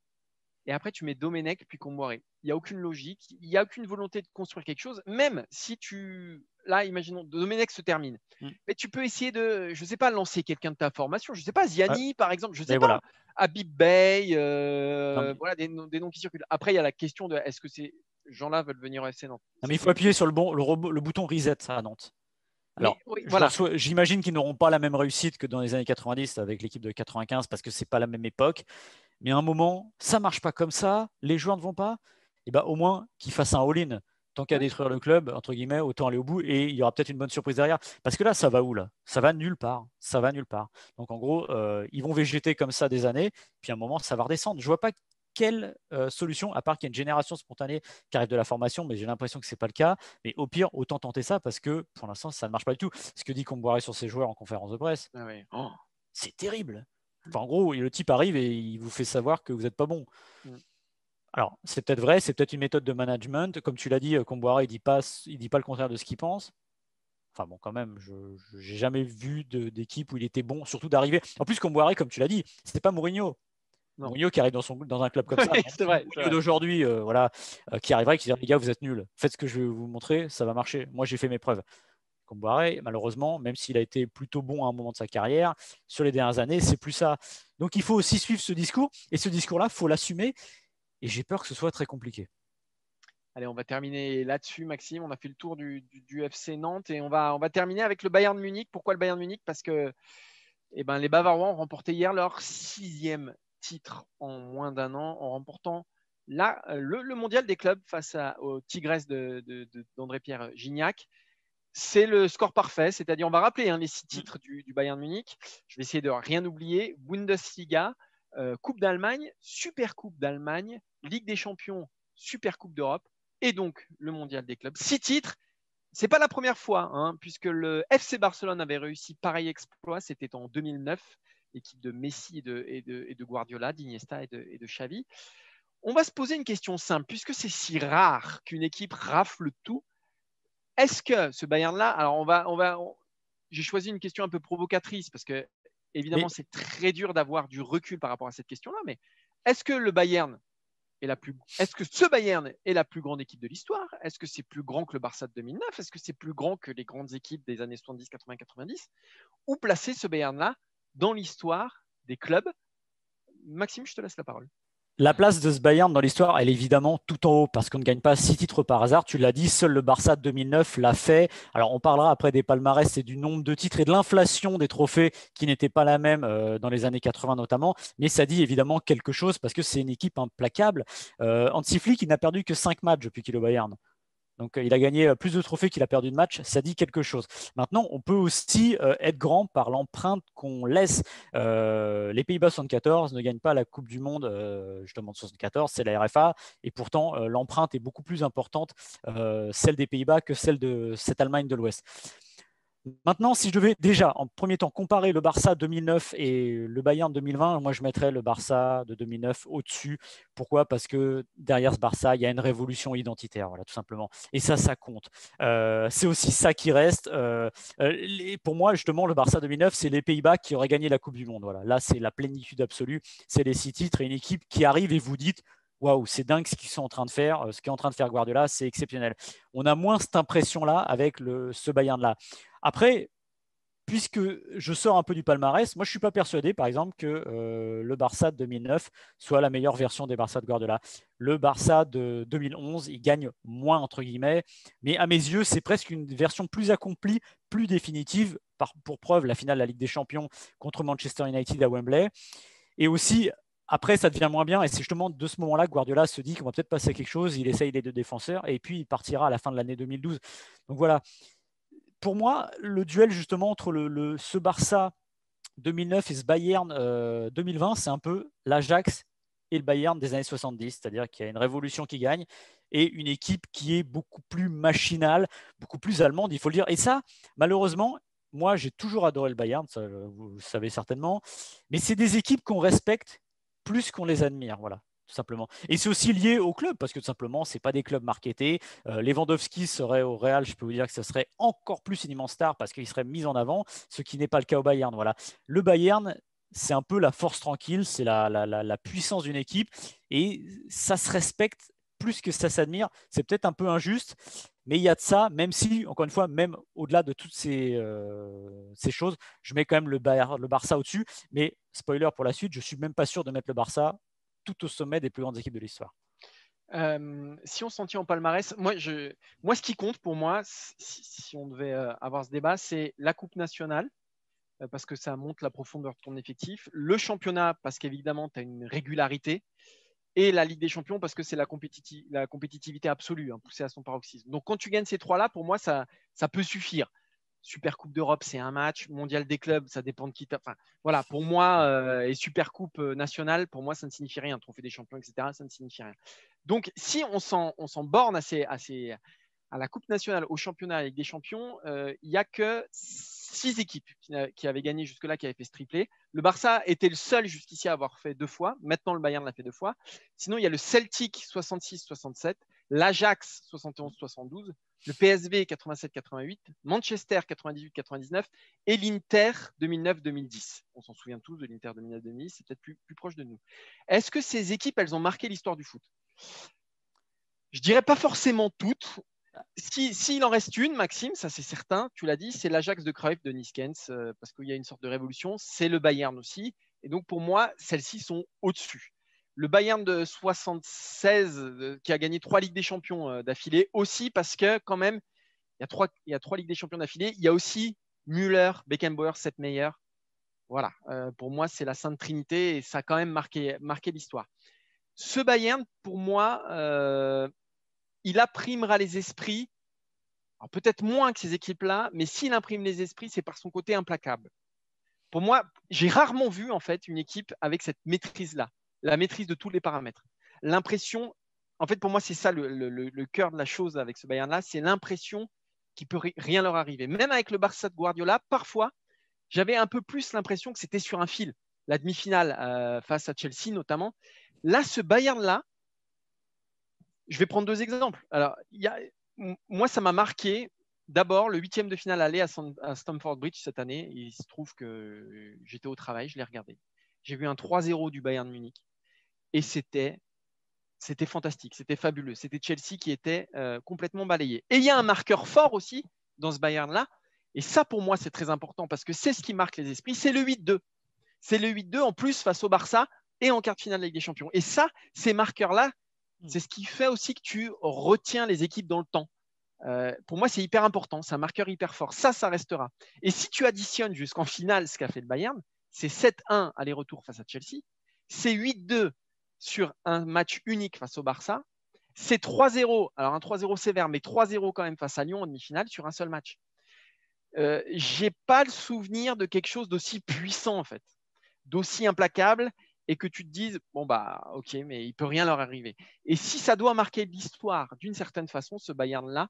Et après, tu mets Domenech puis Comboiré. Il n'y a aucune logique. Il n'y a aucune volonté de construire quelque chose. Même si là, imaginons, Domenech se termine. Mais tu peux essayer de, je ne sais pas, lancer quelqu'un de ta formation. Je ne sais pas, Ziani, par exemple. Je ne sais pas. Voilà. Habib Bey. Voilà, des noms qui circulent. Après, il y a la question de est-ce que ces gens-là veulent venir au FC Nantes ? Non, mais il faut appuyer sur le bouton reset à Nantes. Alors, j'imagine qu'ils n'auront pas la même réussite que dans les années 90 avec l'équipe de 95 parce que ce n'est pas la même époque. Mais à un moment, ça ne marche pas comme ça, les joueurs ne vont pas, et au moins qu'ils fassent un all-in. Tant qu'à détruire le club, entre guillemets, autant aller au bout et il y aura peut-être une bonne surprise derrière. Parce que là, ça va où là ? Ça va nulle part. Ça va nulle part. Donc en gros, ils vont végéter comme ça des années, puis à un moment, ça va redescendre. Je ne vois pas quelle solution, à part qu'il y ait une génération spontanée qui arrive de la formation, mais j'ai l'impression que ce n'est pas le cas. Mais au pire, autant tenter ça parce que pour l'instant, ça ne marche pas du tout. Ce que dit Comboiré sur ses joueurs en conférence de presse, c'est terrible. Enfin, en gros, le type arrive et il vous fait savoir que vous n'êtes pas bon. Alors, c'est peut-être vrai, c'est peut-être une méthode de management. Comme tu l'as dit, Comboiré, il dit pas le contraire de ce qu'il pense. Enfin bon, quand même, je n'ai jamais vu d'équipe où il était bon, surtout d'arriver. En plus, Comboiré, comme tu l'as dit, ce n'était pas Mourinho. Non. Mourinho qui arrive dans un club comme ça. C'est vrai. Mourinho d'aujourd'hui, qui arriverait et qui dirait les gars, vous êtes nuls. Faites ce que je vais vous montrer, ça va marcher. Moi, j'ai fait mes preuves. Comboiré, malheureusement, même s'il a été plutôt bon à un moment de sa carrière, sur les dernières années, c'est plus ça. Donc il faut aussi suivre ce discours, et ce discours-là, il faut l'assumer, et j'ai peur que ce soit très compliqué. Allez, on va terminer là-dessus, Maxime. On a fait le tour du FC Nantes, et on va terminer avec le Bayern Munich. Pourquoi le Bayern Munich ? Parce que les Bavarois ont remporté hier leur 6e titre en moins d'un an, en remportant le mondial des clubs face aux Tigresses d'André-Pierre Gignac. C'est le score parfait, c'est-à-dire, on va rappeler les 6 titres du Bayern Munich. Je vais essayer de rien oublier. Bundesliga, Coupe d'Allemagne, Super Coupe d'Allemagne, Ligue des Champions, Super Coupe d'Europe et donc le Mondial des clubs. 6 titres, c'est pas la première fois, puisque le FC Barcelone avait réussi pareil exploit, c'était en 2009, l'équipe de Messi et de Guardiola, d'Iniesta et de Xavi. On va se poser une question simple, puisque c'est si rare qu'une équipe rafle tout. Est-ce que ce Bayern-là, alors j'ai choisi une question un peu provocatrice parce que évidemment c'est très dur d'avoir du recul par rapport à cette question-là, mais est-ce que ce Bayern est la plus grande équipe de l'histoire ? Est-ce que c'est plus grand que le Barça de 2009 ? Est-ce que c'est plus grand que les grandes équipes des années 70, 80, 90 ? Où placer ce Bayern-là dans l'histoire des clubs ? Maxime, je te laisse la parole. La place de ce Bayern dans l'histoire, elle est évidemment tout en haut parce qu'on ne gagne pas 6 titres par hasard. Tu l'as dit, seul le Barça de 2009 l'a fait. Alors, on parlera après des palmarès et du nombre de titres et de l'inflation des trophées qui n'était pas la même dans les années 80 notamment. Mais ça dit évidemment quelque chose parce que c'est une équipe implacable. Hansi Flick, il n'a perdu que 5 matchs depuis qu'il est au Bayern. Donc, il a gagné plus de trophées qu'il a perdu de matchs. Ça dit quelque chose. Maintenant, on peut aussi être grand par l'empreinte qu'on laisse. Les Pays-Bas 74 ne gagnent pas la Coupe du Monde, justement de 74, c'est la RFA. Et pourtant, l'empreinte est beaucoup plus importante, celle des Pays-Bas, que celle de cette Allemagne de l'Ouest. Maintenant, si je devais déjà, en premier temps, comparer le Barça 2009 et le Bayern 2020, moi, je mettrais le Barça de 2009 au-dessus. Pourquoi ? Parce que derrière ce Barça, il y a une révolution identitaire, voilà, tout simplement. Et ça compte. C'est aussi ça qui reste. Pour moi, justement, le Barça 2009, c'est les Pays-Bas qui auraient gagné la Coupe du Monde. Voilà. Là, c'est la plénitude absolue. C'est les 6 titres et une équipe qui arrive et vous dites waouh, c'est dingue ce qu'ils sont en train de faire. Ce qu'est en train de faire Guardiola, c'est exceptionnel. On a moins cette impression-là avec ce Bayern-là. Après, puisque je sors un peu du palmarès, moi je ne suis pas persuadé, par exemple, que le Barça de 2009 soit la meilleure version des Barça de Guardiola. Le Barça de 2011, il gagne moins, entre guillemets, mais à mes yeux, c'est presque une version plus accomplie, plus définitive. Pour preuve, la finale de la Ligue des Champions contre Manchester United à Wembley. Et aussi, après, ça devient moins bien. Et c'est justement de ce moment-là que Guardiola se dit qu'on va peut-être passer à quelque chose. Il essaye les deux défenseurs et puis il partira à la fin de l'année 2012. Donc voilà. Pour moi, le duel justement entre ce Barça 2009 et ce Bayern 2020, c'est un peu l'Ajax et le Bayern des années 70. C'est-à-dire qu'il y a une révolution qui gagne et une équipe qui est beaucoup plus machinale, beaucoup plus allemande, il faut le dire. Et ça, malheureusement, moi, j'ai toujours adoré le Bayern, ça, vous le savez certainement. Mais c'est des équipes qu'on respecte plus qu'on les admire, voilà, tout simplement. Et c'est aussi lié au club, parce que tout simplement, ce n'est pas des clubs marketés. Lewandowski serait au Real, je peux vous dire que ce serait encore plus une immense star, parce qu'il serait mis en avant, ce qui n'est pas le cas au Bayern. Voilà. Le Bayern, c'est un peu la force tranquille, c'est la puissance d'une équipe, et ça se respecte plus que ça s'admire. C'est peut-être un peu injuste, mais il y a de ça, même si, encore une fois, même au-delà de toutes ces choses, je mets quand même le Barça au-dessus. Mais spoiler pour la suite, je ne suis même pas sûr de mettre le Barça tout au sommet des plus grandes équipes de l'histoire. Si on s'en tient au palmarès, moi, ce qui compte pour moi, si on devait avoir ce débat, c'est la Coupe nationale, parce que ça montre la profondeur de ton effectif, le championnat, parce qu'évidemment, tu as une régularité, et la Ligue des Champions, parce que c'est la compétitivité absolue, poussée à son paroxysme. Donc, quand tu gagnes ces trois-là, pour moi, ça peut suffire. Super Coupe d'Europe, c'est un match. Mondial des clubs, ça dépend de qui tu as. Enfin, voilà, pour moi, et Super Coupe nationale, pour moi, ça ne signifie rien. Trophée des champions, etc., ça ne signifie rien. Donc, si on s'en borne à la Coupe nationale, au championnat, avec des champions, il n'y a que 6 équipes qui avaient gagné jusque-là, qui avaient fait ce triplé. Le Barça était le seul jusqu'ici à avoir fait 2 fois. Maintenant, le Bayern l'a fait 2 fois. Sinon, il y a le Celtic 66-67, l'Ajax 71-72, le PSV 87-88, Manchester 98-99 et l'Inter 2009-2010. On s'en souvient tous de l'Inter 2009-2010, c'est peut-être plus proche de nous. Est-ce que ces équipes, elles ont marqué l'histoire du foot ? Je dirais pas forcément toutes. S'il en reste une, Maxime, ça c'est certain, tu l'as dit, c'est l'Ajax de Cruyff de Niskens, parce qu'il y a une sorte de révolution. C'est le Bayern aussi. Et donc pour moi, celles-ci sont au-dessus. Le Bayern de 76, qui a gagné 3 Ligues des Champions d'affilée, aussi parce que quand même, il y a 3 Ligues des Champions d'affilée. Il y a aussi Müller, Beckenbauer, Sepp Maier. Voilà, pour moi, c'est la Sainte Trinité et ça a quand même marqué l'histoire. Ce Bayern, pour moi, il imprimera les esprits, alors peut-être moins que ces équipes-là, mais s'il imprime les esprits, c'est par son côté implacable. Pour moi, j'ai rarement vu en fait une équipe avec cette maîtrise-là, la maîtrise de tous les paramètres. L'impression, en fait, pour moi, c'est ça le cœur de la chose avec ce Bayern-là, c'est l'impression qu'il ne peut rien leur arriver. Même avec le Barça de Guardiola, parfois, j'avais un peu plus l'impression que c'était sur un fil. La demi-finale face à Chelsea notamment. Là, ce Bayern-là, je vais prendre 2 exemples. Alors, moi, ça m'a marqué. D'abord, le 8e de finale aller à Stamford Bridge cette année. Il se trouve que j'étais au travail, je l'ai regardé. J'ai vu un 3-0 du Bayern Munich. Et c'était fantastique, c'était fabuleux. C'était Chelsea qui était complètement balayé. Et il y a un marqueur fort aussi dans ce Bayern-là. Et ça, pour moi, c'est très important parce que c'est ce qui marque les esprits. C'est le 8-2. C'est le 8-2 en plus face au Barça et en quart de finale de la Ligue des Champions. Et ça, ces marqueurs-là, c'est ce qui fait aussi que tu retiens les équipes dans le temps. Pour moi, c'est hyper important. C'est un marqueur hyper fort. Ça restera. Et si tu additionnes jusqu'en finale ce qu'a fait le Bayern, c'est 7-1 aller-retour face à Chelsea. C'est 8-2 sur un match unique face au Barça. C'est 3-0. Alors, un 3-0 sévère, mais 3-0 quand même face à Lyon en demi-finale sur un seul match. J'ai pas le souvenir de quelque chose d'aussi puissant, en fait, d'aussi implacable, et que tu te dises, bon, bah, ok, mais il peut rien leur arriver. Et si ça doit marquer l'histoire d'une certaine façon, ce Bayern-là,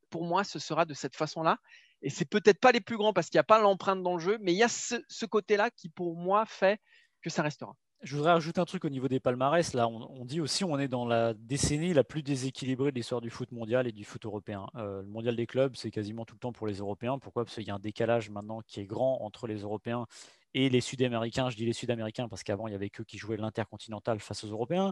pour moi, ce sera de cette façon-là. Et c'est peut-être pas les plus grands parce qu'il n'y a pas l'empreinte dans le jeu, mais il y a ce côté-là qui, pour moi, fait que ça restera. Je voudrais rajouter un truc au niveau des palmarès. Là, on dit aussi on est dans la décennie la plus déséquilibrée de l'histoire du foot mondial et du foot européen. Le mondial des clubs, c'est quasiment tout le temps pour les Européens. Pourquoi? Parce qu'il y a un décalage maintenant qui est grand entre les Européens et les Sud-Américains. Je dis les Sud-Américains parce qu'avant, il y avait qu'eux qui jouaient l'intercontinental face aux Européens.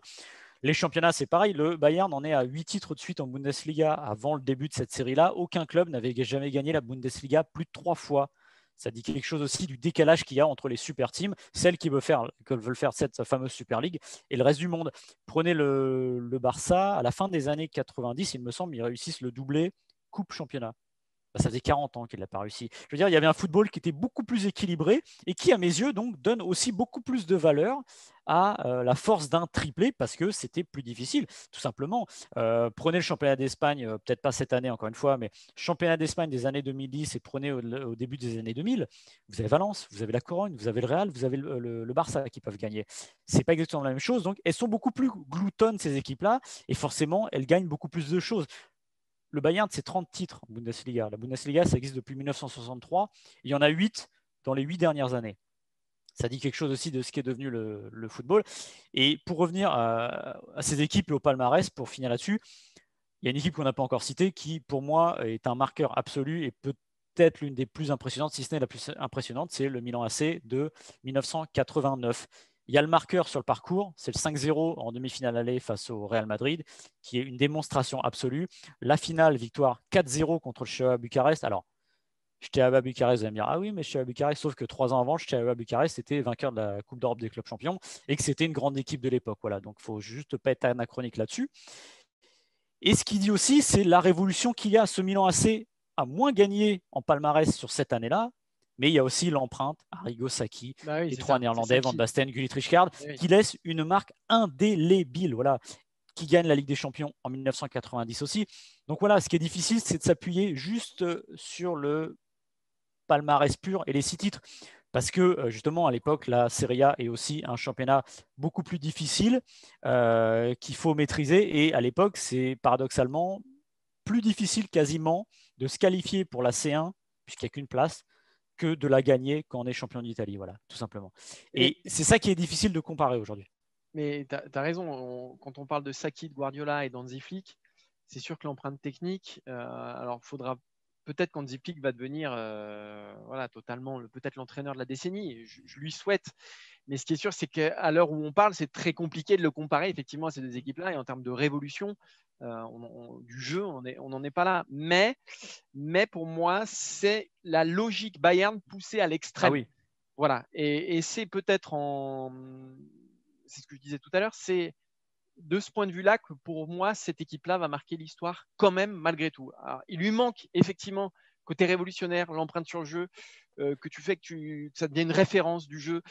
Les championnats, c'est pareil. Le Bayern en est à 8 titres de suite en Bundesliga. Avant le début de cette série-là, aucun club n'avait jamais gagné la Bundesliga plus de 3 fois. Ça dit quelque chose aussi du décalage qu'il y a entre les super teams, celles qui veulent faire cette fameuse Super League, et le reste du monde. Prenez le Barça, à la fin des années 90, il me semble, ils réussissent le doublé Coupe Championnat. Ça faisait 40 ans qu'il n'a pas réussi. Je veux dire, il y avait un football qui était beaucoup plus équilibré et qui, à mes yeux, donc, donne aussi beaucoup plus de valeur à la force d'un triplé parce que c'était plus difficile, tout simplement. Prenez le championnat d'Espagne, peut-être pas cette année encore une fois, mais championnat d'Espagne des années 2010 et prenez au début des années 2000, vous avez Valence, vous avez la Corogne, vous avez le Real, vous avez le Barça qui peuvent gagner. C'est pas exactement la même chose, donc elles sont beaucoup plus gloutonnes ces équipes-là et forcément elles gagnent beaucoup plus de choses. Le Bayern, c'est 30 titres en Bundesliga. La Bundesliga, ça existe depuis 1963. Il y en a 8 dans les 8 dernières années. Ça dit quelque chose aussi de ce qui est devenu le football. Et pour revenir à ces équipes et au palmarès, pour finir là-dessus, il y a une équipe qu'on n'a pas encore citée qui, pour moi, est un marqueur absolu et peut-être l'une des plus impressionnantes, si ce n'est la plus impressionnante, c'est le Milan AC de 1989. Il y a le marqueur sur le parcours, c'est le 5-0 en demi-finale aller face au Real Madrid, qui est une démonstration absolue. La finale, victoire 4-0 contre le Steaua Bucarest. Alors, Steaua Bucarest, vous allez me dire, ah oui, mais Steaua Bucarest, sauf que 3 ans avant, Steaua Bucarest était vainqueur de la Coupe d'Europe des clubs champions et que c'était une grande équipe de l'époque. Voilà, donc il ne faut juste pas être anachronique là-dessus. Et ce qu'il dit aussi, c'est la révolution qu'il y a. Ce Milan AC a moins gagné en palmarès sur cette année-là, mais il y a aussi l'empreinte Arrigo Sacchi, les 3 Néerlandais, Van Basten, Gullit, Rijkaard, qui laissent une marque indélébile, voilà, qui gagne la Ligue des Champions en 1990 aussi. Donc voilà, ce qui est difficile, c'est de s'appuyer juste sur le palmarès pur et les 6 titres. Parce que justement, à l'époque, la Serie A est aussi un championnat beaucoup plus difficile qu'il faut maîtriser. Et à l'époque, c'est paradoxalement plus difficile quasiment de se qualifier pour la C1, puisqu'il n'y a qu'une place, que de la gagner quand on est champion d'Italie. Voilà, tout simplement. Et c'est ça qui est difficile de comparer aujourd'hui. Mais tu as raison, quand on parle de Sacchi, de Guardiola et d'Hansi Flick, c'est sûr que l'empreinte technique, alors il faudra peut-être qu'Hansi Flick va devenir voilà, totalement peut-être l'entraîneur de la décennie, je lui souhaite, mais ce qui est sûr, c'est qu'à l'heure où on parle, c'est très compliqué de le comparer effectivement à ces deux équipes-là, et en termes de révolution du jeu, on n'en est pas là. Mais pour moi, c'est la logique Bayern poussée à l'extrême. Ah oui. Voilà, et c'est peut-être c'est ce que je disais tout à l'heure, c'est de ce point de vue-là que pour moi, cette équipe-là va marquer l'histoire quand même, malgré tout. Alors, il lui manque effectivement, côté révolutionnaire, l'empreinte sur le jeu, que tu fais que ça devient une référence du jeu,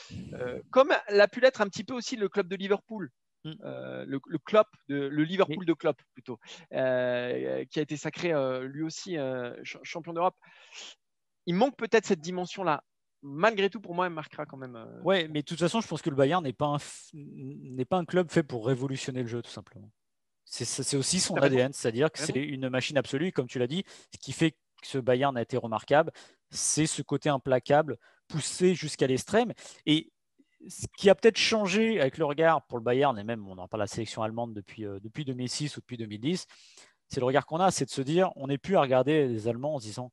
comme l'a pu l'être un petit peu aussi le club de Liverpool. Le Liverpool de Klopp plutôt, qui a été sacré lui aussi champion d'Europe. Il manque peut-être cette dimension-là. Malgré tout, pour moi, elle marquera quand même. Ouais, mais de toute façon, je pense que le Bayern n'est pas un club fait pour révolutionner le jeu, tout simplement. C'est aussi son ADN, c'est-à-dire que c'est une machine absolue. Comme tu l'as dit, ce qui fait que ce Bayern a été remarquable, c'est ce côté implacable, poussé jusqu'à l'extrême. Et ce qui a peut-être changé avec le regard pour le Bayern, et même on n'aura pas la sélection allemande depuis 2006 ou depuis 2010, c'est le regard qu'on a, c'est de se dire, on n'est plus à regarder les Allemands en se disant,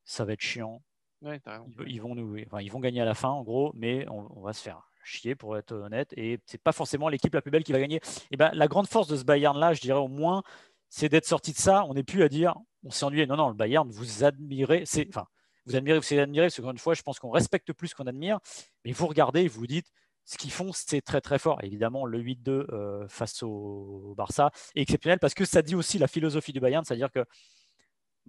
ça va être chiant. Ouais, ils vont gagner à la fin, en gros, mais on va se faire chier, pour être honnête. Et c'est pas forcément l'équipe la plus belle qui va gagner. Et ben, la grande force de ce Bayern-là, je dirais au moins, c'est d'être sorti de ça. On n'est plus à dire, on s'est ennuyé. Non, le Bayern, vous admirez. Vous admirez, parce qu'encore une fois, je pense qu'on respecte plus qu'on admire. Mais vous regardez et vous vous dites, ce qu'ils font, c'est très très fort. Évidemment, le 8-2 face au Barça est exceptionnel parce que ça dit aussi la philosophie du Bayern, c'est-à-dire que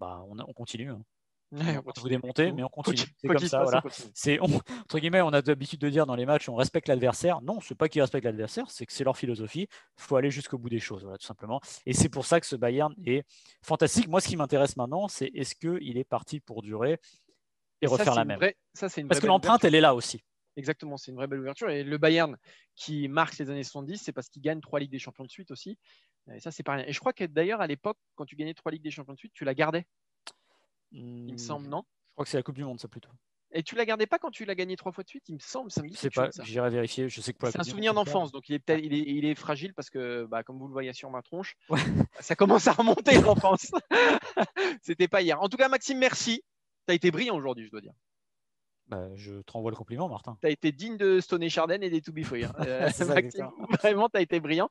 on continue. Hein. Ouais, On va vous démonter, mais on continue. C'est comme ça, voilà. Entre guillemets, on a l'habitude de dire dans les matchs, on respecte l'adversaire. Non, c'est pas qu'ils respectent l'adversaire, c'est que c'est leur philosophie. Il faut aller jusqu'au bout des choses, voilà, tout simplement. Et c'est pour ça que ce Bayern est fantastique. Moi, ce qui m'intéresse maintenant, c'est est-ce qu'il est parti pour durer et refaire la même. Parce que l'empreinte, elle est là aussi. Exactement, c'est une vraie belle ouverture. Et le Bayern qui marque les années 70, c'est parce qu'il gagne 3 Ligues des Champions de suite aussi. Et ça, c'est pas rien. Et je crois que d'ailleurs, à l'époque, quand tu gagnais 3 Ligues des Champions de suite, tu la gardais. Il me semble, non? Je crois que c'est la Coupe du Monde, ça, plutôt. Et tu la gardais pas quand tu l'as gagné 3 fois de suite, il me semble, ça me dit quelque chose. J'irai vérifier. Je sais que c'est un souvenir d'enfance, donc il est fragile parce que, comme vous le voyez sur ma tronche, ça commence à remonter l'enfance. C'était pas hier. En tout cas, Maxime, merci. Tu as été brillant aujourd'hui, je dois dire. Je te renvoie le compliment, Martin. Tu as été digne de Stoney Chardin et des To Be Free. Maxime, vraiment, tu as été brillant.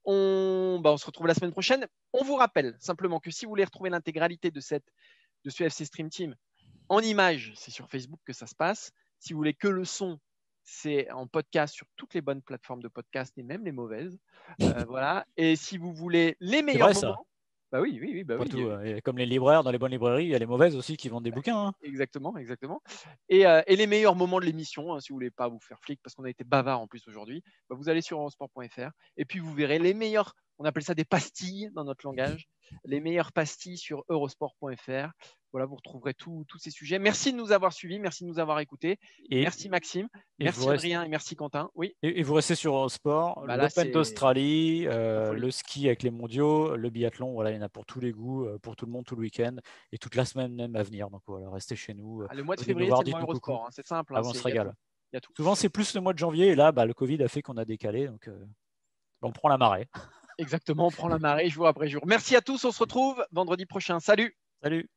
On se retrouve la semaine prochaine. On vous rappelle simplement que si vous voulez retrouver l'intégralité de ce FC Stream Team en images, c'est sur Facebook que ça se passe. Si vous voulez que le son, c'est en podcast sur toutes les bonnes plateformes de podcast et même les mauvaises. Voilà. Et si vous voulez les meilleurs moments. Oui. Comme les libraires, dans les bonnes librairies, il y a les mauvaises aussi qui vendent des bouquins. Hein. Exactement. Et les meilleurs moments de l'émission, si vous voulez pas vous faire flic, parce qu'on a été bavard en plus aujourd'hui, vous allez sur eurosport.fr et puis vous verrez les meilleurs, on appelle ça des pastilles dans notre langage, les meilleures pastilles sur eurosport.fr. Voilà, vous retrouverez tous ces sujets. Merci de nous avoir suivis, merci de nous avoir écoutés. Merci Maxime, merci Adrien et merci Quentin. Oui. Et vous restez sur Eurosport, l'Open d'Australie, le ski avec les mondiaux, le biathlon, voilà, il y en a pour tous les goûts, pour tout le monde, tout le week-end et toute la semaine même à venir. Donc voilà, restez chez nous. Le mois de février, c'est le mois Eurosport, c'est simple. On se régale. Il y a tout. Souvent, c'est plus le mois de janvier et là, le Covid a fait qu'on a décalé. Donc on prend la marée. Exactement, on prend la marée jour après jour. Merci à tous, on se retrouve vendredi prochain. Salut. Salut.